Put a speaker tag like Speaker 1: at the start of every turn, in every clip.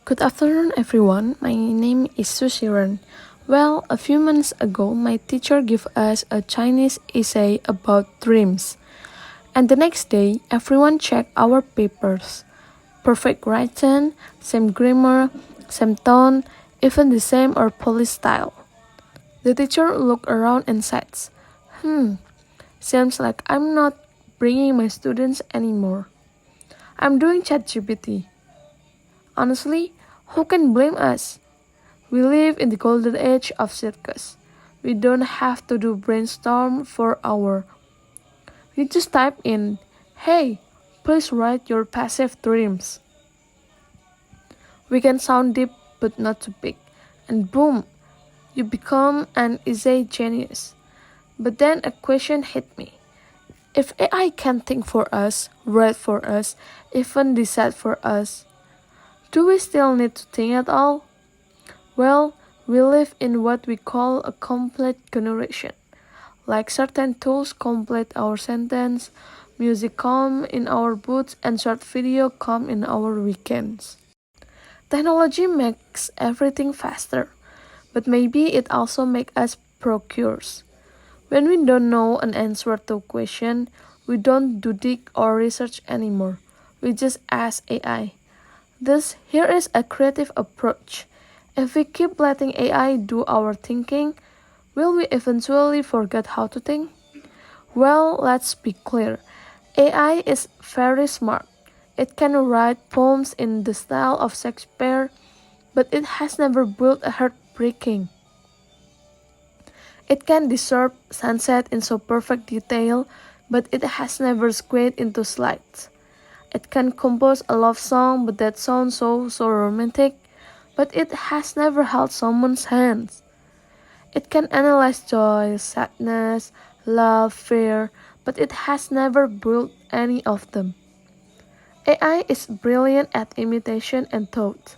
Speaker 1: Good afternoon, everyone. My name is Sushiran. Well, a few months ago, my teacher gave us a Chinese essay about dreams. And the next day, everyone checked our papers. Perfect writing, same grammar, same tone, even the same or polished style. The teacher looked around and said, seems like I'm not bringing my students anymore. I'm doing ChatGPT. Honestly, who can blame us? We live in the golden age of circus. We don't have to do brainstorm for hour. We just type in, "Hey, please write your passive dreams." We can sound deep but not too big. And boom, you become an essay genius. But then a question hit me. If AI can think for us, write for us, even decide for us, do we still need to think at all? Well, we live in what we call a complete generation. Like certain tools complete our sentence, music come in our boots, and short video come in our weekends. Technology makes everything faster, but maybe it also makes us procures. When we don't know an answer to a question, we don't do dig or research anymore. We just ask AI. Thus, here is a creative approach. If we keep letting AI do our thinking, will we eventually forget how to think? Well, let's be clear. AI is very smart. It can write poems in the style of Shakespeare, but it has never built a heartbreaking. It can describe sunset in so perfect detail, but it has never squared into slides. It can compose a love song, but that sounds so romantic, but it has never held someone's hands. It can analyze joy, sadness, love, fear, but it has never built any of them. AI is brilliant at imitation and thought,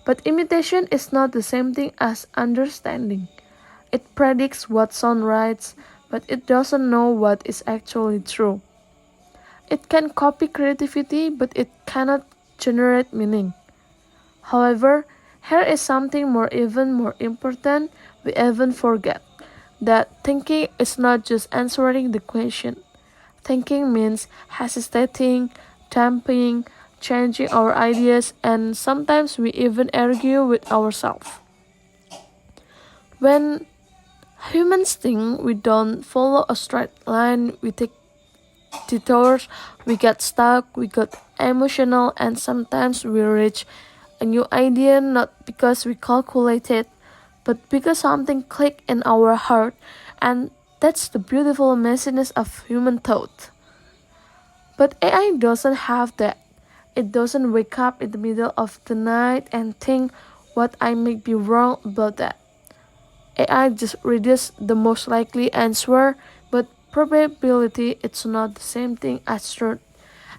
Speaker 1: but imitation is not the same thing as understanding. It predicts what sounds right, but it doesn't know what is actually true. It can copy creativity, but it cannot generate meaning. However, here is something even more important we even forget. That thinking is not just answering the question. Thinking means hesitating, tempting, changing our ideas, and sometimes we even argue with ourselves. When humans think, we don't follow a straight line, we take detours, we get stuck, we get emotional, and sometimes we reach a new idea not because we calculated, but because something clicked in our heart, and that's the beautiful messiness of human thought. But AI doesn't have that. It doesn't wake up in the middle of the night and think what I may be wrong about that. AI just reads the most likely answer, but probability is not the same thing as truth,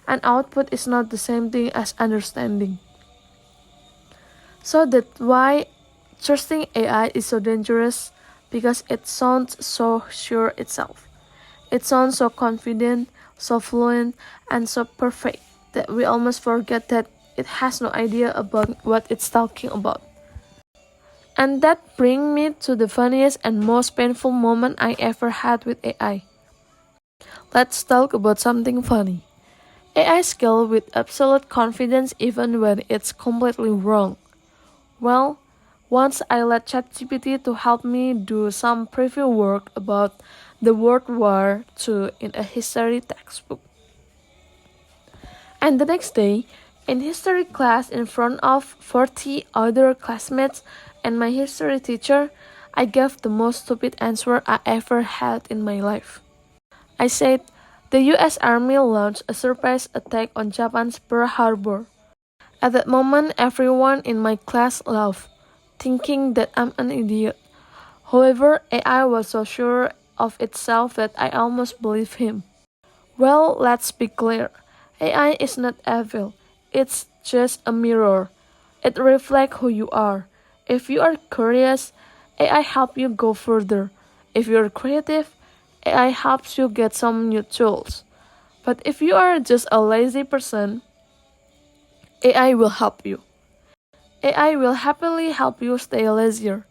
Speaker 1: and output is not the same thing as understanding. So that's why trusting AI is so dangerous, because it sounds so sure itself. It sounds so confident, so fluent, and so perfect that we almost forget that it has no idea about what it's talking about. And that brings me to the funniest and most painful moment I ever had with AI. Let's talk about something funny. AI skill with absolute confidence even when it's completely wrong. Well, once I let ChatGPT to help me do some preview work about the World War II in a history textbook. And the next day, in history class in front of 40 other classmates and my history teacher, I gave the most stupid answer I ever had in my life. I said, the US Army launched a surprise attack on Japan's Pearl Harbor. At that moment, everyone in my class laughed, thinking that I'm an idiot. However, AI was so sure of itself that I almost believed him. Well, let's be clear. AI is not evil. It's just a mirror. It reflects who you are. If you are curious, AI helps you go further. If you're creative, AI helps you get some new tools. But if you are just a lazy person, AI will help you. AI will happily help you stay lazier.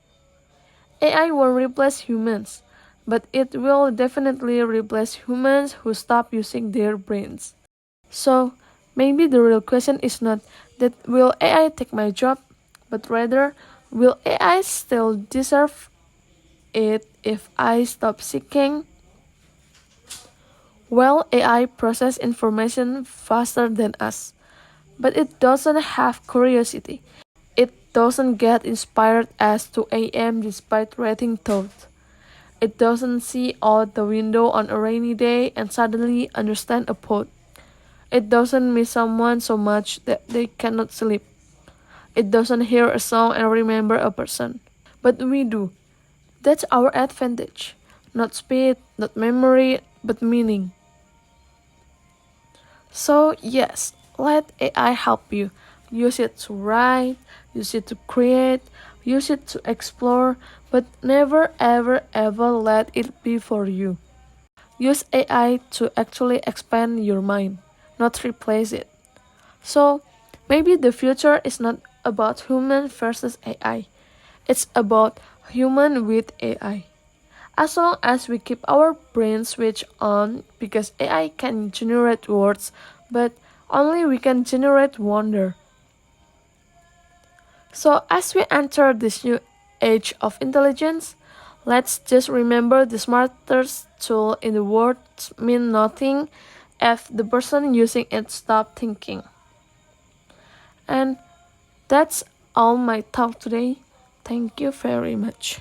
Speaker 1: AI won't replace humans, but it will definitely replace humans who stop using their brains. So, maybe the real question is not that will AI take my job, but rather, will AI still deserve it if I stop seeking? Well, AI process information faster than us, but it doesn't have curiosity. It doesn't get inspired at 2 a.m. despite reading thoughts. It doesn't see out the window on a rainy day and suddenly understand a poem. It doesn't miss someone so much that they cannot sleep. It doesn't hear a song and remember a person. But we do. That's our advantage. Not speed, not memory, but meaning. So, yes, let AI help you. Use it to write, use it to create, use it to explore, but never ever ever let it be for you. Use AI to actually expand your mind, not replace it. So, maybe the future is not about human versus AI. It's about human with AI. As long as we keep our brains switched on, because AI can generate words, but only we can generate wonder. So, as we enter this new age of intelligence, let's just remember the smartest tool in the world mean nothing if the person using it stop thinking. And that's all my talk today. Thank you very much.